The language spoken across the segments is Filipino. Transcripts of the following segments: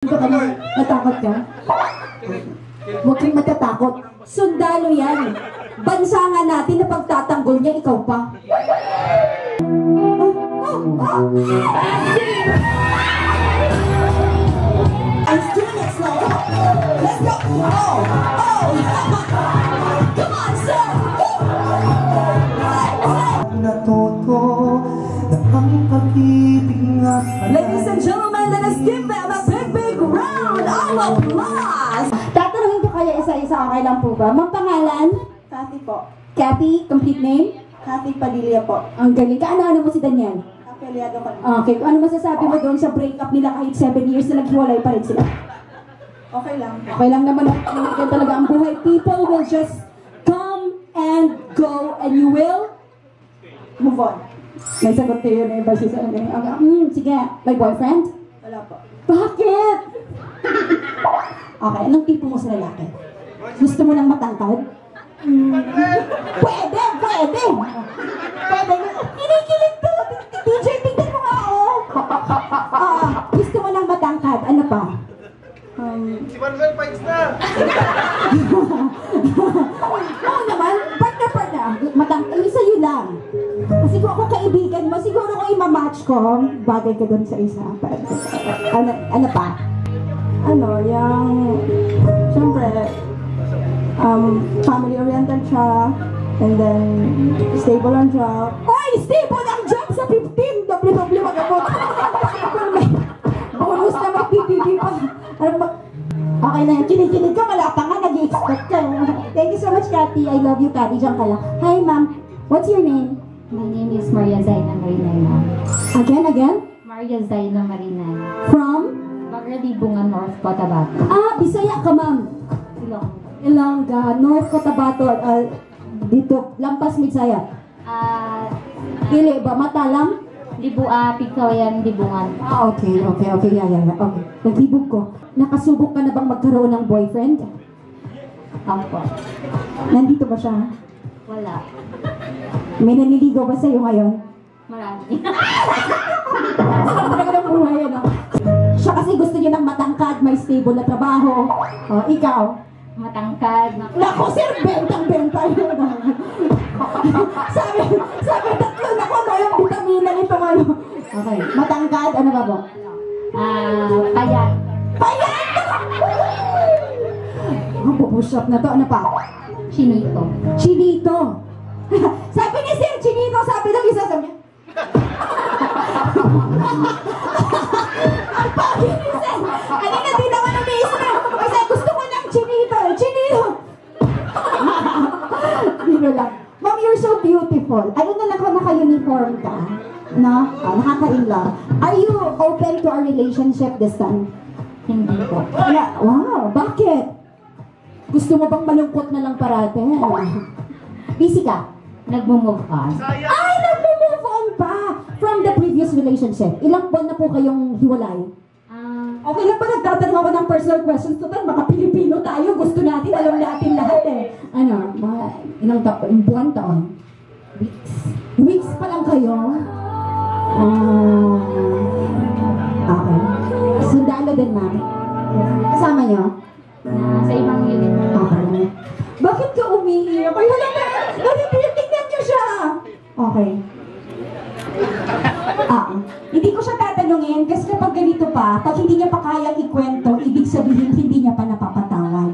Natakot ka? Huwag kang matatakot. Sundalo yan. Bansa nga natin na pagtatanggol niya, ikaw pa. I'm doing it slow. Let's go. Oh. Come on, sir. Natuto na ang pag-ibig at Ladies and gentlemen, let us give them a big round of applause. Tatanungin ko kayo isa-isa, okay lang po ba? Magpangalan? Kathy po. Kathy, complete name? Kathy Padilla po. Ang galing. Kaano-ano mo si Daniel? Kapelyado ko. Okay, ano masasabi mo doon sa breakup nila kahit 7 years na naghiwalay pa rin sila? Okay lang. Okay lang naman, yan talaga ang buhay. People will just come and go and you will Move on. may sagot kayo na iba siya sa sige, may boyfriend? Wala po. Bakit? Okay, anong tipo mo sa lalaki? Gusto mo ng matangkad? Pwede! Kinikilig to! DJ, tingnan mo nga, oh! Gusto mo ng matangkad, ano pa? si Manuel Pikes na! Oo naman, partner. Matangkad, sa'yo lang. Kasi kung ako kaibigan mo, siguro kung imamatch ko, bagay ka doon sa isa. Ano pa? Siyempre, family-oriented siya, and then, stable ang job. Oy! Stable ang job sa 15! Doble-doble mag-abot. Bonus na mag-PPP pa. Okay na yan. Kinikinig ka, wala pa nga. Nag-i-expect ka. Thank you so much, Cathy. I love you, Cathy. Diyan ka lang. Hi, ma'am. What's your name? My name is Maria Zaina Marinay. Again? Maria Zaina Marinay. From? Magalibungan, North Cotabato. Bisaya ka, ma'am. Ilongga, North Cotabato. Dito, Lampas, Midsaya. Dili ba? Matalang? Pigkawayan, Libungan. Okay. Yeah. Okay. Naglibog ko. Nakasubok ka na bang magkaroon ng boyfriend? Opo. Nandito ba siya? Wala. May naniligaw ba sa'yo ngayon? Marami. Talaga ng buhay, ano? Siya kasi gusto niya ng matangkad, may stable na trabaho. Ikaw? Matangkad. Naku, sir, bentang-benta yun. sabi, tatlo, naku, no, yung vitamina nito, ano. Okay, matangkad, ano ba po? Payat. Payat! Ang pupush up na to, ano pa? Chinito. Chinito. Sabi ni Sir Chinito, sabi ng isa sa niya. Ang pagi ni Sir. Kanina din naman ang miss na. Kasi gusto ko ng Chinito. Chinito. Dino lang. Ma'am, you're so beautiful. Ano na lang kung naka-uniform ka? No? Nakaka-in-love. Are you open to a relationship this time? Hindi po. Wow, bakit? Gusto mo bang malungkot na lang parate? Busy ka? Nagmo-move on. Ay, nagmo-move on pa! From the previous relationship. Ilang buwan na po kayong hiwalay? Okay lang ba nagtatanong ako ng personal questions? Total, mga Pilipino tayo. Gusto natin, alam natin lahat eh. Mga ilang buwan taon? Weeks. Weeks pa lang kayo? Okay. Sundalo din, ma'am. Kasama niyo? Sa ibang unit. Okay. Bakit ka umiiyak? Ay, wala na! Tingnan niyo siya! Okay. Hindi ko siya tatanungin kasi kapag ganito pa, pag hindi niya pa kayang ikwento, ibig sabihin hindi niya pa napapatawad.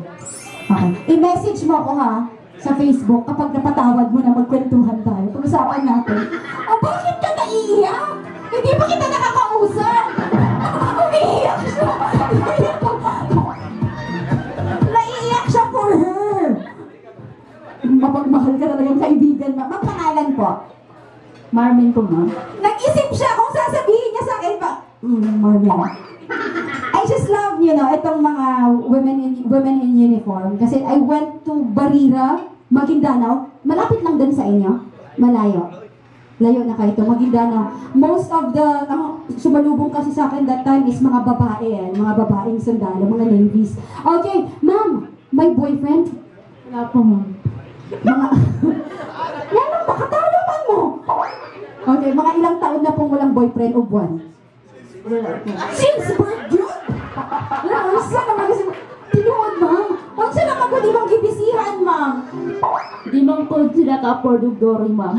Okay. I-message mo ako ha, sa Facebook, kapag napatawad mo na magkwentuhan tayo. Pag-usapan natin. Bakit ka naiiyak? Hindi pa kita nakakausap! Umiiyak siya! Naiiyak siya for her! Mapagmahal ka talagang kaibigan na. Pangalan po? Marvin po, ma'am. Nag-isip siya kung sasabihin niya sa akin pa. Marvin. I just love, itong mga women in uniform. Kasi I went to Barira, Maguindanao. Malapit lang din sa inyo. Malayo. Layo na kayo ito, Maguindanao. Most of the, sumalubong kasi sa akin that time is mga babae, mga babaeng sundalo, mga navies. Okay, ma'am, may boyfriend? Wala po, ma'am. Yan ang makatalaman mo! Okay, mga ilang taon na pong walang boyfriend o buwan? Since birth yun? Unsa naman kasi tinuod, ma'am? Unsa naman ko di bang gibisihan, ma'am? Di man po sila ka-afford og Dory, ma'am.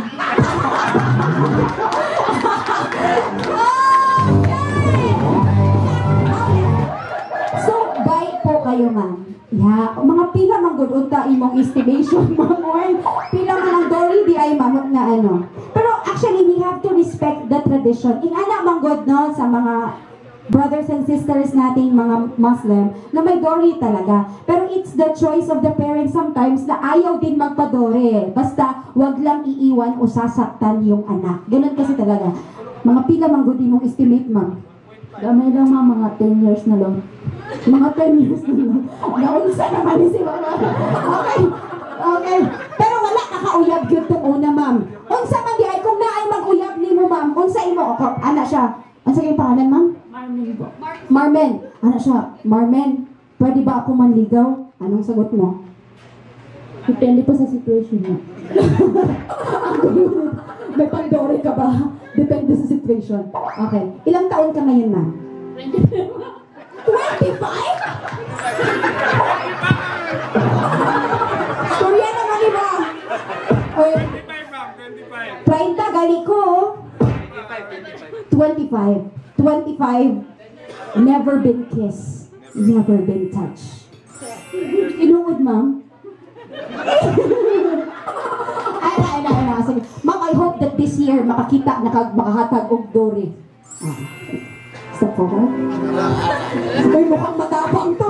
So, buy po kayo, ma'am. Yeah, mga pila man gud unta imong estimation, ma'am. Or pila man ang Dory di ay ma'am na ano. Pero actually, we have to respect the tradition. Ingana man gud no sa mga brothers and sisters nating mga Muslim na may Dory talaga. Pero it's the choice of the parents sometimes na ayaw din magpa-Dory. Basta wag lang iiwan o sasaktan yung anak. Ganun kasi talaga. Mga pila man gud imong estimate, ma'am. Gamay lang, ma'am, mga 10 years na lang. Mga 10 years na lang. Naunsa naman si mama. Okay. Okay. Pero wala nakauyab yun itong una, ma'am. Unsa man di ay kung naay mag-uyab ni mo, ma'am. Unsa imo? Ana siya. Unsa kayong pangalan, ma'am? Marmin po. Marmen. Ana siya. Marmen, pwede ba ako manligaw? Anong sagot mo? Depende po sa situation niya. May pandori ka ba? Depende sa situation. Okay. Ilang taon ka ngayon, ma'am? 25? Storya naman iba. Oy, 30 gali ko. 25. 25. Never been kissed. Never been touched. Inuod, ma'am? Ay. Sige. Ma'am, I hope that this year makakita, makahatag og Dory. Stop po ba? May mukhang matapang to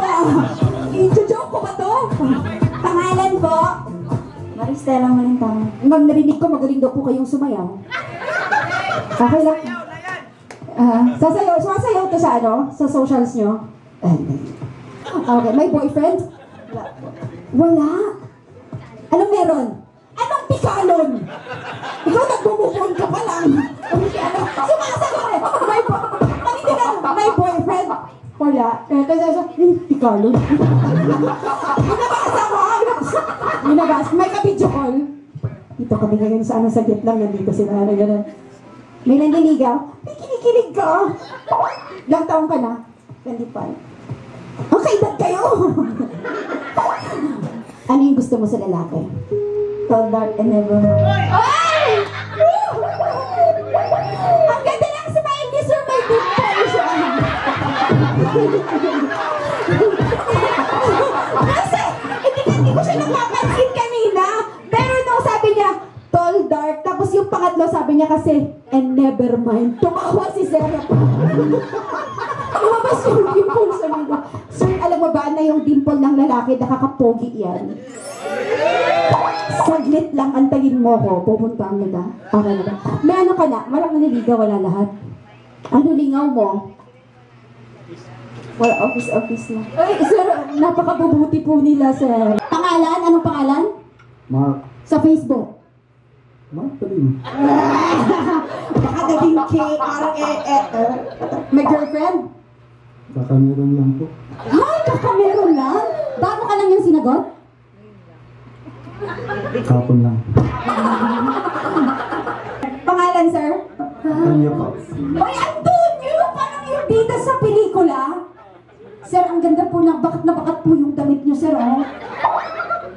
I-joke ko ba to? Pangalan po? Maristela Malintang. Ma'am, narinig ko magaling daw po kayong sumayaw. Okay lang. Sumasayaw to sa ano? Sa socials nyo? Okay, may boyfriend? Wala. Anong meron? Anong pikalon? Ikaw nagbumubon ka pa lang. Sumasagot may boyfriend? Wala. Pikalon. Binabasa. May ka-video call. Dito kami ngayon sa ano, saglit lang. Nandito sila na gano'n. May nanliligaw. May kinikilig ka. Ilang taong ka na? 25. Okay, edad kayo. Ano yung gusto mo sa lalaki? Tall, dark, and never mind. Ay! Ang ganda ng smile ni Sir May dimple siya. Kasi, hindi ko siya napapansin kanina. Pero nung sabi niya, tall, dark, tapos yung pangatlo sabi niya kasi, and never mind. Tumawa si Sarah. Lumabas yung dimple sa mga. Sir, alam mo ba na yung dimple ng lalaki, nakakapogi yan? Saglit lang, antayin mo ko. Pupuntaan kita. Okay na ba? May ano ka na? Walang naliligaw, wala lahat. Ano lingaw mo? Wala, office na. Ay, sir, napakabubuti po nila, sir. Pangalan? Anong pangalan? Mark. Sa Facebook. Mark pa rin. Baka naging parang May girlfriend? Baka meron lang po. Ay, baka meron lang. Bago ka lang yung sinagot? Kapon lang. Pangalan, sir? Kanya pa. Oy, Antonio! Parang yung bida sa pelikula. Sir, ang ganda po ng bakat na bakat po yung damit niyo, sir, oh.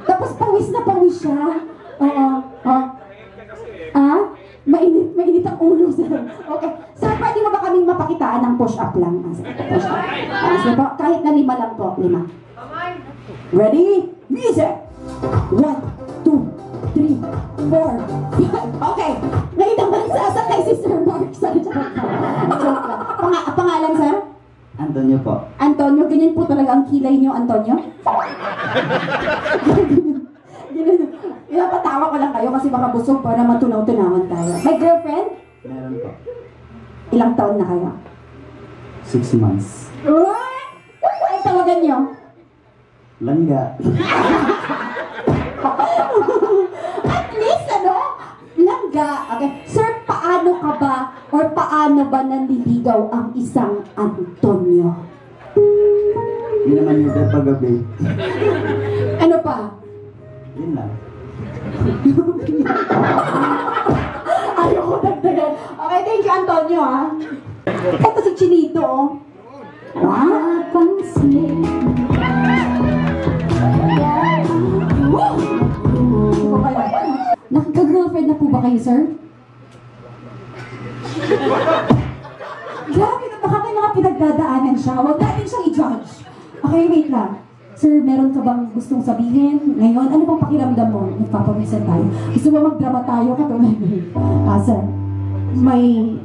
Tapos pawis na pawis siya. Oo. Mainit ang ulo, sir. Okay. Sir, pwede mo ba kaming mapakitaan ng push-up lang? Push up. Sige po, kahit na 5 lang po. 5. Ready? Music! 1, 2, 3, 4, 5. Okay. Ngayon naman sasakay si Sir Mark sa joke lang. Pangalan, sir? Antonio po. Antonio, ganyan po talaga ang kilay niyo, Antonio? Ganyan. Pinapatawa ko lang kayo kasi baka busog para matunaw-tunawan tayo. May girlfriend? Meron po. Ilang taon na kayo? 6 months. What? Ang tawagan niyo? Langga. At least, ano? Langga. Okay. Sir, paano ka ba or paano ba nanliligaw ang isang Antonio? Hindi naman yung pagabi. Ano pa? Yun lang. Ayoko dagdagan. Okay, thank you, Antonio, ha? Ito si Chinito, oh. Napansin. Woo! Nakaka-girlfriend na po ba kayo, sir? Grabe, baka may mga pinagdadaanan siya. Huwag natin siyang i-judge. Okay, wait lang. Sir, meron ka bang gustong sabihin ngayon? Ano bang pakiramdam mo? Nagpapawisan tayo. Gusto mo magdrama tayo katulad ni... sir,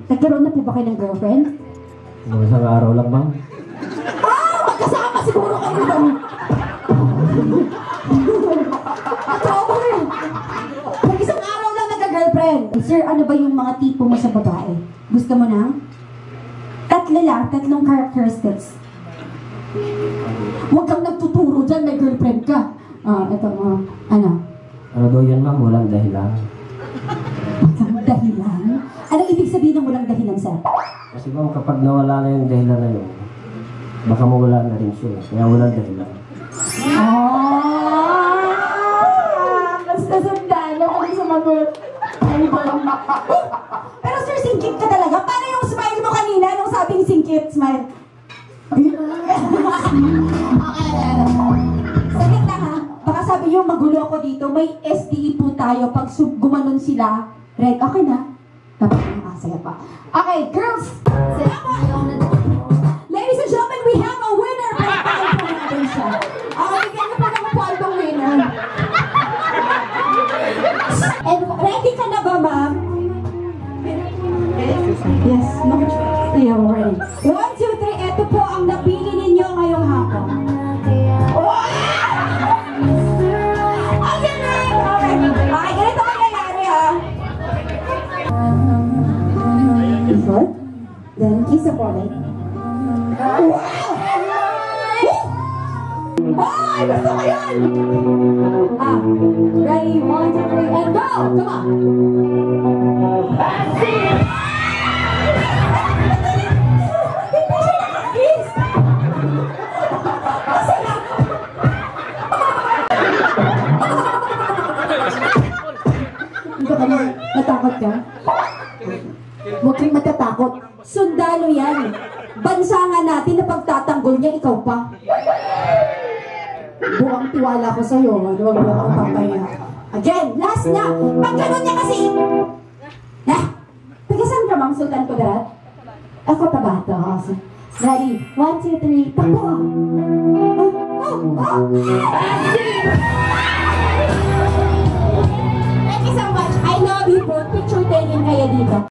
nagkaroon na po ba kayo ng girlfriend? Isang araw lang, ma'am. Magkasama siguro kayo doon. Mag-isang araw lang nagka-girlfriend. Sir, ano ba yung mga tipo mo sa babae? Gusto mo na? Tatlong characteristics. Huwag kang nagtuturo dyan, may girlfriend ka. Ito mo, ano? Ano daw yan, ma'am? Walang dahilan. Walang dahilan? Anong ibig sabihin ng walang dahilan, sir? Kasi ma'am, kapag nawala na yung dahilan na yun, baka mawala na rin siya. Kaya walang dahilan. Basta sandalo kung sumagot. Ano ba lang? Pero sir, singkit ka talaga. Paano yung smile mo kanina nung sabing singkit? Smile. Saglit lang ha. Baka sabi nyo, magulo ako dito. May SDE po tayo. Pag gumanon sila, red, okay na? Dapat sige pa. Okay, girls. Ladies and gentlemen, we have a winner. Pagpapalad po natin siya. Okay, bigyan niyo po ng upuan tong winner. And ready ka na ba, ma'am? Yes, no? Yeah, ready. 1, 2, 3. Ito po ang napili ninyo ngayong hapon. Ang galing! Okay, ganito mangyayari ha. Ikot. Then, kiss up ulit. Wow! Ay, gusto ko yun! Ready? 1, 2, 3, and go! Come on! Hindi siya nakakiss! Masaya! Hindi ka na natakot ka? Huwag kang matatakot. Sundalo yan. Bansa nga natin na pagtatanggol niya, ikaw pa. Buwang tiwala ko sa'yo. Huwag mo akong papaya. Again, last na. Pag ganun niya kasi... Tagasan ka, Mang Sultan Kudarat? Ako tabato. Ready? 1, 2, 3. Takbo! Thank you so much. I love you po. Picture taking kayo dito.